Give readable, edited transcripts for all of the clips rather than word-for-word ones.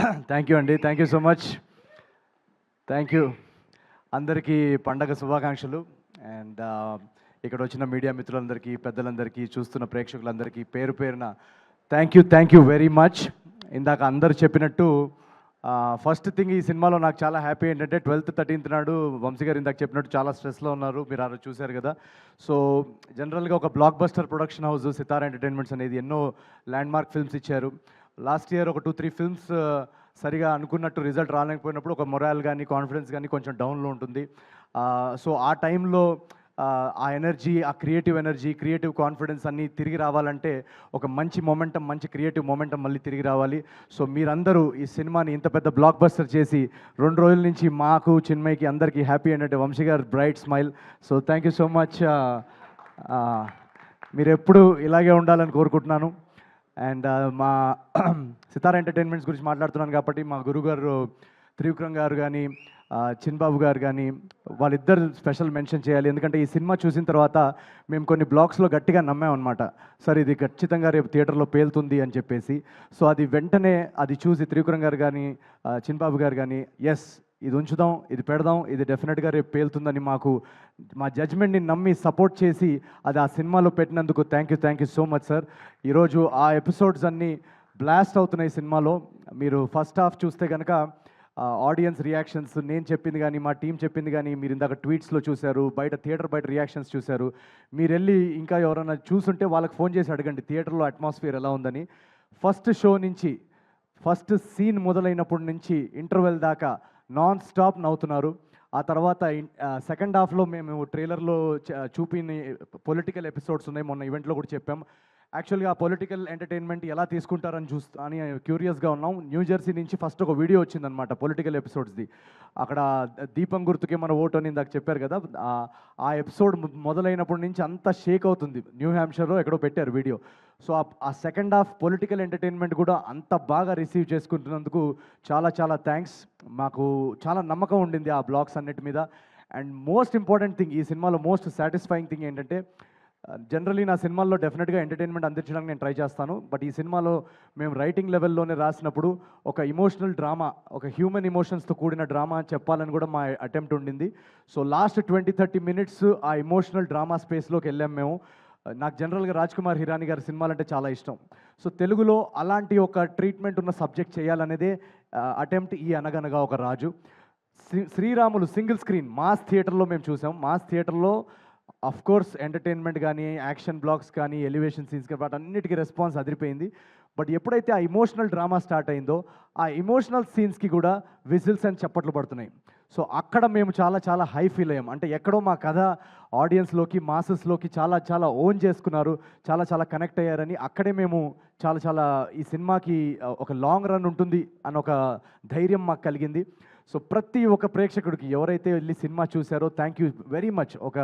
Thank you అండి, thank you so much. Thank you. అందరికీ పండగ శుభాకాంక్షలు. అండ్ ఇక్కడ వచ్చిన మీడియా మిత్రులందరికీ, పెద్దలందరికీ, చూస్తున్న ప్రేక్షకులందరికీ పేరు పేరున థ్యాంక్ యూ వెరీ మచ్. ఇందాక అందరు చెప్పినట్టు ఫస్ట్ థింగ్, ఈ సినిమాలో నాకు చాలా హ్యాపీ ఏంటంటే 12th 13th నాడు వంశీ గారు ఇందాక చెప్పినట్టు చాలా స్ట్రెస్లో ఉన్నారు, మీరు ఆ రోజు చూశారు కదా. సో జనరల్గా ఒక బ్లాక్ బస్టర్ ప్రొడక్షన్ హౌస్ సితారా ఎంటర్టైన్మెంట్స్ అనేది ఎన్నో ల్యాండ్మార్క్ ఫిల్మ్స్ ఇచ్చారు. లాస్ట్ ఇయర్ ఒక 2-3 ఫిల్మ్స్ సరిగా అనుకున్నట్టు రిజల్ట్ రాలేకపోయినప్పుడు ఒక మొరాల్ కానీ కాన్ఫిడెన్స్ కానీ కొంచెం డౌన్లో ఉంటుంది. సో ఆ టైంలో ఆ ఎనర్జీ, ఆ క్రియేటివ్ ఎనర్జీ, క్రియేటివ్ కాన్ఫిడెన్స్ అన్నీ తిరిగి రావాలంటే ఒక మంచి మొమెంటం, మంచి క్రియేటివ్ మొమెంటం మళ్ళీ తిరిగి రావాలి. సో మీరందరూ ఈ సినిమాని ఇంత పెద్ద బ్లాక్ బస్టర్ చేసి 2 రోజుల నుంచి మాకు, చిన్మయ్కి, అందరికీ హ్యాపీ ఏంటంటే వంశీ గారు bright smile. So thank you so much. మీరు ఎప్పుడు ఇలాగే ఉండాలని కోరుకుంటున్నాను. అండ్ మా సితారా ఎంటర్టైన్మెంట్స్ గురించి మాట్లాడుతున్నాను కాబట్టి మా గురుగారు త్రివిక్రమ్ గారు కానీ, చిన్బాబు గారు కానీ, వాళ్ళిద్దరు స్పెషల్ మెన్షన్ చేయాలి. ఎందుకంటే ఈ సినిమా చూసిన తర్వాత మేము కొన్ని బ్లాగ్స్లో గట్టిగా నమ్మామన్నమాట, సార్ ఇది ఖచ్చితంగా రేపు థియేటర్లో పేలుతుంది అని చెప్పేసి. సో అది వెంటనే అది చూసి త్రివిక్రమ్ గారు కానీ, చిన్బాబు గారు కానీ, ఎస్ ఇది ఉంచుదాం, ఇది పెడదాం, ఇది డెఫినెట్గా రేపు పేలుతుందని మా జడ్జ్మెంట్ని నమ్మి సపోర్ట్ చేసి అది ఆ సినిమాలో పెట్టినందుకు thank you so much sir. ఈరోజు ఆ ఎపిసోడ్స్ అన్నీ బ్లాస్ట్ అవుతున్నాయి సినిమాలో. మీరు ఫస్ట్ హాఫ్ చూస్తే కనుక ఆడియన్స్ రియాక్షన్స్, నేను చెప్పింది కానీ, మా టీం చెప్పింది కానీ, మీరు ఇందాక ట్వీట్స్లో చూశారు, థియేటర్ బయట రియాక్షన్స్ చూశారు. మీరు వెళ్ళి ఇంకా ఎవరైనా చూసుంటే వాళ్ళకి ఫోన్ చేసి అడగండి థియేటర్లో అట్మాస్ఫియర్ ఎలా ఉందని. ఫస్ట్ షో నుంచి, ఫస్ట్ సీన్ మొదలైనప్పటి నుంచి ఇంటర్వెల్ దాకా నాన్ స్టాప్ నవ్వుతున్నారు. ఆ తర్వాత సెకండ్ హాఫ్లో మేము ట్రైలర్లో చూపిన పొలిటికల్ ఎపిసోడ్స్ ఉన్నాయి, మొన్న ఈవెంట్లో కూడా చెప్పాం. యాక్చువల్గా ఆ పొలిటికల్ ఎంటర్టైన్మెంట్ ఎలా తీసుకుంటారని అని క్యూరియస్గా ఉన్నాం. న్యూజెర్సీ నుంచి ఫస్ట్ ఒక వీడియో వచ్చిందనమాట పొలిటికల్ ఎపిసోడ్స్ది. అక్కడ దీపం గుర్తుకే మన ఓటు అని ఇందాక చెప్పారు కదా, ఆ ఎపిసోడ్ మొదలైనప్పటి నుంచి అంతా షేక్ అవుతుంది. న్యూ హ్యాంప్షైర్లో ఎక్కడో పెట్టారు వీడియో. సో ఆ సెకండ్ హాఫ్ పొలిటికల్ ఎంటర్టైన్మెంట్ కూడా అంత బాగా రిసీవ్ చేసుకుంటున్నందుకు చాలా థ్యాంక్స్. మాకు చాలా నమ్మకం ఉండింది ఆ బ్లాగ్స్ అన్నిటి మీద. అండ్ మోస్ట్ ఇంపార్టెంట్ థింగ్, ఈ సినిమాలో మోస్ట్ సాటిస్ఫైయింగ్ థింగ్ ఏంటంటే, జనరలీ నా సినిమాల్లో డెఫినెట్గా ఎంటర్టైన్మెంట్ అందించడానికి నేను ట్రై చేస్తాను. బట్ ఈ సినిమాలో మేము రైటింగ్ లెవెల్లోనే రాసినప్పుడు ఒక ఇమోషనల్ డ్రామా, ఒక హ్యూమన్ ఇమోషన్స్తో కూడిన డ్రామా చెప్పాలని కూడా మా అటెంప్ట్ ఉండింది. సో లాస్ట్ 20-30 మినిట్స్ ఆ ఇమోషనల్ డ్రామా స్పేస్లోకి వెళ్ళాం మేము. నాకు జనరల్గా రాజ్ కుమార్ హిరానీ గారి సినిమాలంటే చాలా ఇష్టం. సో తెలుగులో అలాంటి ఒక ట్రీట్మెంట్ ఉన్న సబ్జెక్ట్ చేయాలనేదే అటెంప్ట్ ఈ అనగనగా ఒక రాజు. శ్రీరాములు సింగిల్ స్క్రీన్ మాస్ థియేటర్లో మేము చూసాం. మాస్ థియేటర్లో కోర్స్ ఎంటర్టైన్మెంట్ కానీ, యాక్షన్ బ్లాక్స్ కానీ, ఎలివేషన్ సీన్స్ కానీ, వాటన్నిటికీ రెస్పాన్స్ అదిరిపోయింది. బట్ ఎప్పుడైతే ఆ ఇమోషనల్ డ్రామా స్టార్ట్ అయిందో, ఆ ఇమోషనల్ సీన్స్కి కూడా విజిల్స్ అని చప్పట్లు పడుతున్నాయి. సో అక్కడ మేము చాలా హై ఫీల్ అయ్యాం. అంటే ఎక్కడో మా కథ ఆడియన్స్లోకి, మాసెస్లోకి చాలా ఓన్ చేసుకున్నారు, చాలా కనెక్ట్ అయ్యారని అక్కడే మేము చాలా ఈ సినిమాకి ఒక లాంగ్ రన్ ఉంటుంది అని ఒక ధైర్యం మాకు కలిగింది. సో ప్రతి ఒక్క ప్రేక్షకుడికి ఎవరైతే వెళ్ళి సినిమా చూశారో థ్యాంక్ యూ వెరీ మచ్. ఒక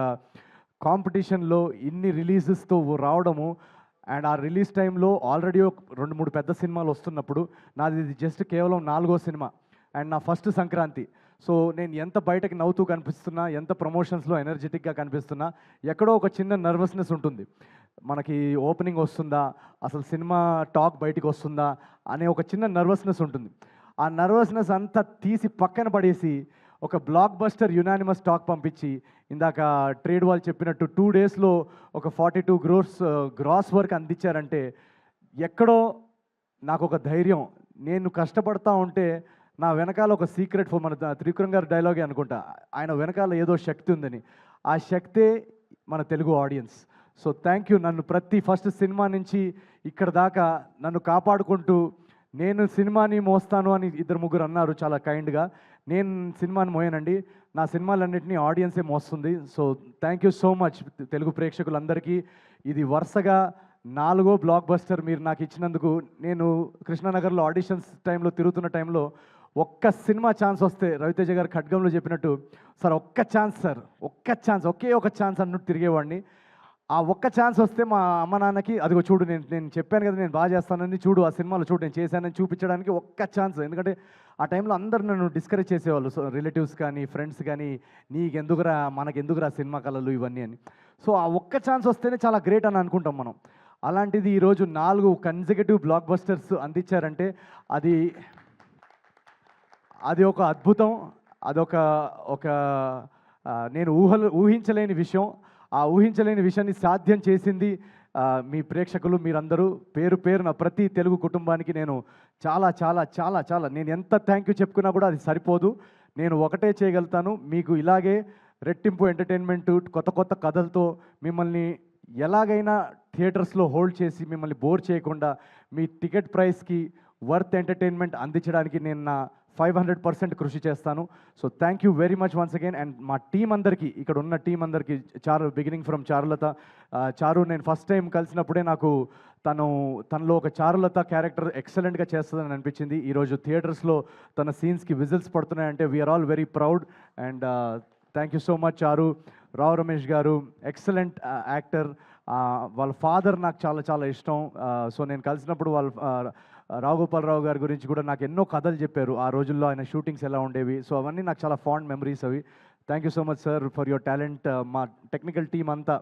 కాంపిటీషన్లో ఇన్ని రిలీజెస్తో రావడము, అండ్ ఆ రిలీజ్ టైంలో ఆల్రెడీ 2-3 పెద్ద సినిమాలు వస్తున్నప్పుడు నాది జస్ట్ కేవలం 4వ సినిమా అండ్ నా ఫస్ట్ సంక్రాంతి. సో నేను ఎంత బయటకు నవ్వుతూ కనిపిస్తున్నా, ఎంత ప్రమోషన్స్లో ఎనర్జెటిక్గా కనిపిస్తున్నా, ఎక్కడో ఒక చిన్న నర్వస్నెస్ ఉంటుంది. మనకి ఓపెనింగ్ వస్తుందా, అసలు సినిమా టాక్ బయటికి వస్తుందా అనే ఒక చిన్న నర్వస్నెస్ ఉంటుంది. ఆ నర్వస్నెస్ అంతా తీసి పక్కన పడేసి ఒక బ్లాక్ బస్టర్ యునానిమస్ టాక్ పంపించి, ఇందాక ట్రేడ్ వాళ్ళు చెప్పినట్టు 2 డేస్లో ఒక 42 crores గ్రాస్ వర్క్ అందించారంటే ఎక్కడో నాకు ఒక ధైర్యం. నేను కష్టపడతా ఉంటే నా వెనకాల ఒక సీక్రెట్ మన త్రివిక్రమ్ గారి డైలాగే అనుకుంటా, ఆయన వెనకాల ఏదో శక్తి ఉందని. ఆ శక్తే మన Telugu audience. So thank you. నన్ను ప్రతి ఫస్ట్ సినిమా నుంచి ఇక్కడ దాకా నన్ను కాపాడుకుంటూ, నేను సినిమాని మోస్తాను అని 2-3 అన్నారు చాలా కైండ్గా. నేను సినిమాని మోయనండి, నా సినిమాలన్నింటినీ ఆడియన్సే మోస్తుంది. So thank you so much Telugu ప్రేక్షకులందరికీ. ఇది వరుసగా 4వ బ్లాక్ బస్టర్ మీరు నాకు ఇచ్చినందుకు. నేను కృష్ణానగర్లో ఆడిషన్స్ టైంలో తిరుగుతున్న టైంలో ఒక్క సినిమా ఛాన్స్ వస్తే, రవితేజ గారు ఖడ్గంలో చెప్పినట్టు, సార్ ఒక్క ఛాన్స్, సార్ ఒక్క ఛాన్స్, ఒకే ఒక ఛాన్స్ అన్నట్టు తిరిగేవాడిని. ఆ ఒక్క ఛాన్స్ వస్తే మా అమ్మ నాన్నకి, అదిగో చూడు నేను చెప్పాను కదా నేను బాగా చేస్తానని, చూడు ఆ సినిమాలో చూడు నేను చేశానని చూపించడానికి ఒక్క ఛాన్స్. ఎందుకంటే ఆ టైంలో అందరు నన్ను డిస్కరేజ్ చేసేవాళ్ళు, సో రిలేటివ్స్ కానీ, ఫ్రెండ్స్ కానీ, నీకెందుకురా, మనకెందుకురా సినిమా కళలు ఇవన్నీ అని. సో ఆ ఒక్క ఛాన్స్ వస్తేనే చాలా గ్రేట్ అని అనుకుంటాం మనం. అలాంటిది ఈరోజు 4 కన్సెక్యూటివ్ బ్లాక్ బస్టర్స్ అందించారంటే అది అది ఒక అద్భుతం, అదొక ఒక నేను ఊహించలేని విషయం. ఆ ఊహించలేని విషయాన్ని సాధ్యం చేసింది మీ ప్రేక్షకులు, మీరందరూ. పేరు పేరున ప్రతి తెలుగు కుటుంబానికి నేను చాలా చాలా చాలా చాలా నేను ఎంత థ్యాంక్ యూ చెప్పుకున్నా కూడా అది సరిపోదు. నేను ఒకటే చేయగలుగుతాను, మీకు ఇలాగే రెట్టింపు ఎంటర్టైన్మెంట్, కొత్త కొత్త కథలతో మిమ్మల్ని ఎలాగైనా థియేటర్స్లో హోల్డ్ చేసి మిమ్మల్ని బోర్ చేయకుండా మీ టికెట్ ప్రైస్కి వర్త్ ఎంటర్టైన్మెంట్ అందించడానికి నేను నా 500% కృషి చేస్తాను. So thank you very much once again. And మా టీం అందరికీ, ఇక్కడ ఉన్న టీం అందరికీ, బిగినింగ్ ఫ్రమ్ చారులత. చారు నేను ఫస్ట్ టైం కలిసినప్పుడే నాకు తనలో ఒక చారులత క్యారెక్టర్ ఎక్సలెంట్గా చేస్తుందని అనిపించింది. ఈరోజు థియేటర్స్లో తన సీన్స్కి విజిల్స్ పడుతున్నాయంటే we are all very proud. And thank you so much Charu. Rao Ramesh గారు ఎక్సలెంట్ యాక్టర్. వాళ్ళ ఫాదర్ నాకు చాలా చాలా ఇష్టం. సో నేను కలిసినప్పుడు రావు గోపాలరావు గారి గురించి కూడా నాకు ఎన్నో కథలు చెప్పారు. ఆ రోజుల్లో ఆయన షూటింగ్స్ ఎలా ఉండేవి. సో అవన్నీ నాకు చాలా ఫాండ్ మెమరీస్ అవి. Thank you so much sir for your talent. మా టెక్నికల్ టీమ్ అంతా,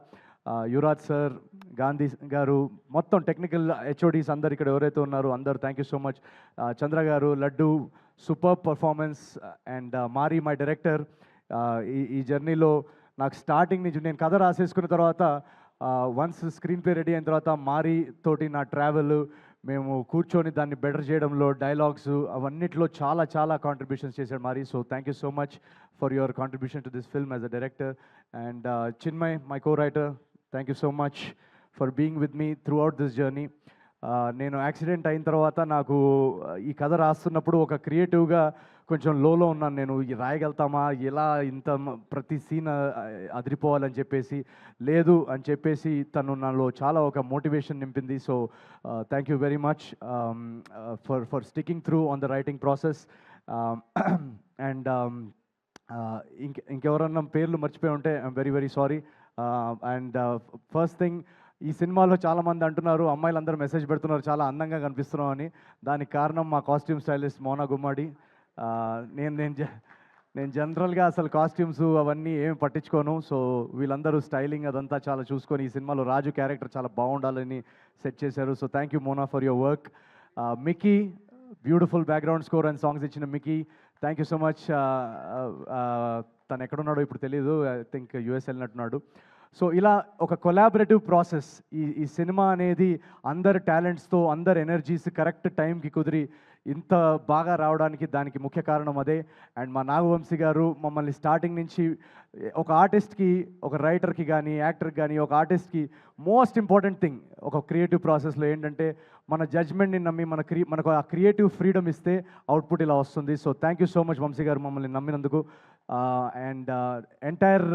యువరాజ్ సార్, గాంధీ గారు, మొత్తం టెక్నికల్ హెచ్ఓడీస్ అందరు ఇక్కడ ఎవరైతే ఉన్నారో అందరూ thank you so much. Chandra గారు, Laddu, super performance. And Mari my director. ఈ జర్నీలో నాకు స్టార్టింగ్ నుంచి నేను కథ రాసేసుకున్న తర్వాత వన్స్ స్క్రీన్ ప్లే రెడీ అయిన తర్వాత మారీ తోటి నా ట్రావెల్, మేము కూర్చొని దాన్ని బెటర్ చేయడంలో, డైలాగ్స్ అవన్నిట్లో చాలా చాలా కాంట్రిబ్యూషన్స్ చేశాడు Mari. So thank you so much for your contribution to this film as a director. And Chinmay, my co writer, thank you so much for being with me throughout this journey. నేను accident అయిన తర్వాత నాకు ఈ కథ రాస్తున్నప్పుడు ఒక క్రియేటివ్గా కొంచెం లోలో ఉన్నాను. నేను రాయగలుగుతామా, ఎలా ఇంత ప్రతి సీన్ అదిరిపోవాలని చెప్పేసి, లేదు అని చెప్పేసి తను నాలో చాలా ఒక మోటివేషన్ నింపింది. So thank you very much for sticking through on the writing process. And ఇంకెవరన్నా పేర్లు మర్చిపోయి ఉంటే I'm very very sorry. And first thing, ఈ సినిమాలో చాలామంది అంటున్నారు, అమ్మాయిలందరూ మెసేజ్ పెడుతున్నారు చాలా అందంగా కనిపిస్తున్నాం అని. దానికి కారణం మా కాస్ట్యూమ్ స్టైలిస్ట్ మోనా గుమ్మడి. నేను జనరల్గా అసలు కాస్ట్యూమ్స్ అవన్నీ ఏమి పట్టించుకోను. సో వీళ్ళందరూ స్టైలింగ్ అదంతా చాలా చూసుకొని ఈ సినిమాలో రాజు క్యారెక్టర్ చాలా బాగుండాలని సెట్ చేశారు. So thank you Mona for your work. Mickey, beautiful background score and songs ఇచ్చిన Mickey, thank you so much. తను ఎక్కడున్నాడో ఇప్పుడు తెలియదు, ఐ థింక్ యూఎస్ వెళ్ళినట్టున్నాడు. సో ఇలా ఒక కొలాబరేటివ్ ప్రాసెస్. ఈ సినిమా అనేది అందరి టాలెంట్స్తో, అందరి ఎనర్జీస్ కరెక్ట్ టైంకి కుదిరి ఇంత బాగా రావడానికి దానికి ముఖ్య కారణం అదే. అండ్ మా నాగవంశీ గారు మమ్మల్ని స్టార్టింగ్ నుంచి ఒక ఆర్టిస్ట్కి, ఒక రైటర్కి కానీ, యాక్టర్కి కానీ, ఒక ఆర్టిస్ట్కి మోస్ట్ ఇంపార్టెంట్ థింగ్ ఒక క్రియేటివ్ ప్రాసెస్లో ఏంటంటే మన జడ్జ్మెంట్ని నమ్మి మనకు ఆ క్రియేటివ్ ఫ్రీడమ్ ఇస్తే అవుట్పుట్ ఇలా వస్తుంది. So thank you so much Vamsi గారు మమ్మల్ని నమ్మినందుకు. అండ్ ఎంటైర్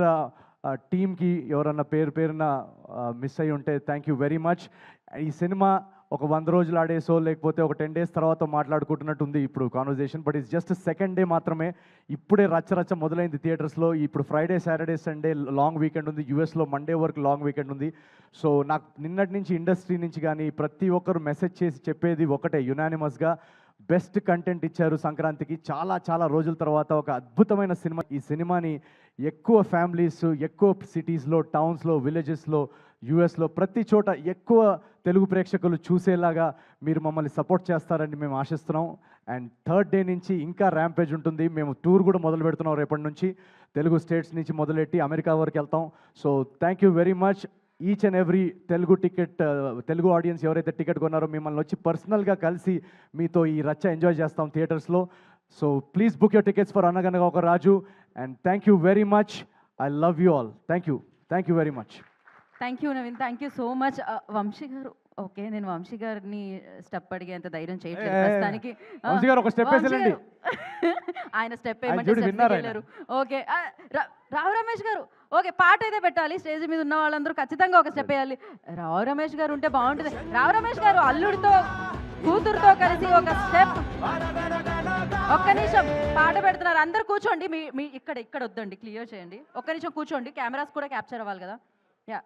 టీమ్కి ఎవరన్నా పేరున మిస్ అయ్యి ఉంటే థ్యాంక్ యూ వెరీ మచ్. ఈ సినిమా ఒక 100 రోజులు ఆడేసో లేకపోతే ఒక 10 days తర్వాత మాట్లాడుకుంటున్నట్టు ఉంది ఇప్పుడు conversation, but it's just second day మాత్రమే. ఇప్పుడే రచ్చ మొదలైంది థియేటర్స్లో. ఇప్పుడు Friday, Saturday, Sunday long weekend ఉంది. యూఎస్లో మండే వరకు లాంగ్ వీకెండ్ ఉంది. సో నాకు నిన్నటి నుంచి ఇండస్ట్రీ నుంచి కానీ ప్రతి ఒక్కరు మెసేజ్ చేసి చెప్పేది ఒకటే, యునానిమస్గా బెస్ట్ కంటెంట్ ఇచ్చారు సంక్రాంతికి. చాలా చాలా రోజుల తర్వాత ఒక అద్భుతమైన సినిమా. ఈ సినిమాని ఎక్కువ ఫ్యామిలీస్, ఎక్కువ సిటీస్లో, టౌన్స్లో, విలేజెస్లో, యూఎస్లో ప్రతి చోట ఎక్కువ తెలుగు ప్రేక్షకులు చూసేలాగా మీరు మమ్మల్ని సపోర్ట్ చేస్తారని మేము ఆశిస్తున్నాం. అండ్ థర్డ్ డే నుంచి ఇంకా ర్యాంపేజ్ ఉంటుంది. మేము టూర్ కూడా మొదలు పెడుతున్నాం రేపటి నుంచి. తెలుగు స్టేట్స్ నుంచి మొదలెట్టి అమెరికా వరకు వెళ్తాం. So thank you very much. Each and every Telugu audience ఎవరైతే టికెట్ కొన్నారో మిమ్మల్ని వచ్చి పర్సనల్గా కలిసి మీతో ఈ రచ్చ ఎంజాయ్ చేస్తాం థియేటర్స్లో. So please book your tickets for Anaganaga Oka Raju. And thank you very much. I love you all. Thank you very much. Thank you Naveen, thank you so much. Vamsi garu, okay నేను వంశీ గారిని స్టెప్ అడిగేంత ధైర్యం చేయట్లేదు ప్రస్తుతానికి. వంశీ గారు ఒక స్టెప్ వేసేయండి. ఆయన స్టెప్ వేయమంటారు. ఓకే రావు రమేష్ గారు, ఓకే పాట అయితే పెట్టాలి. స్టేజ్ మీద ఉన్న వాళ్ళందరూ ఖచ్చితంగా ఒక స్టెప్ వేయాలి. రావు రమేష్ గారు ఉంటే బాగుంటుంది. రావు రమేష్ గారు అల్లుడితో కూతురుతో కలిసి ఒక స్టెప్. ఒక్క నిమిషం పాట పెడుతున్నారు, అందరు కూర్చోండి. మీ ఇక్కడ వద్దండి, క్లియర్ చేయండి. ఒక్క నిమిషం కూర్చోండి, కెమెరాస్ కూడా క్యాప్చర్ అవ్వాలి కదా. యా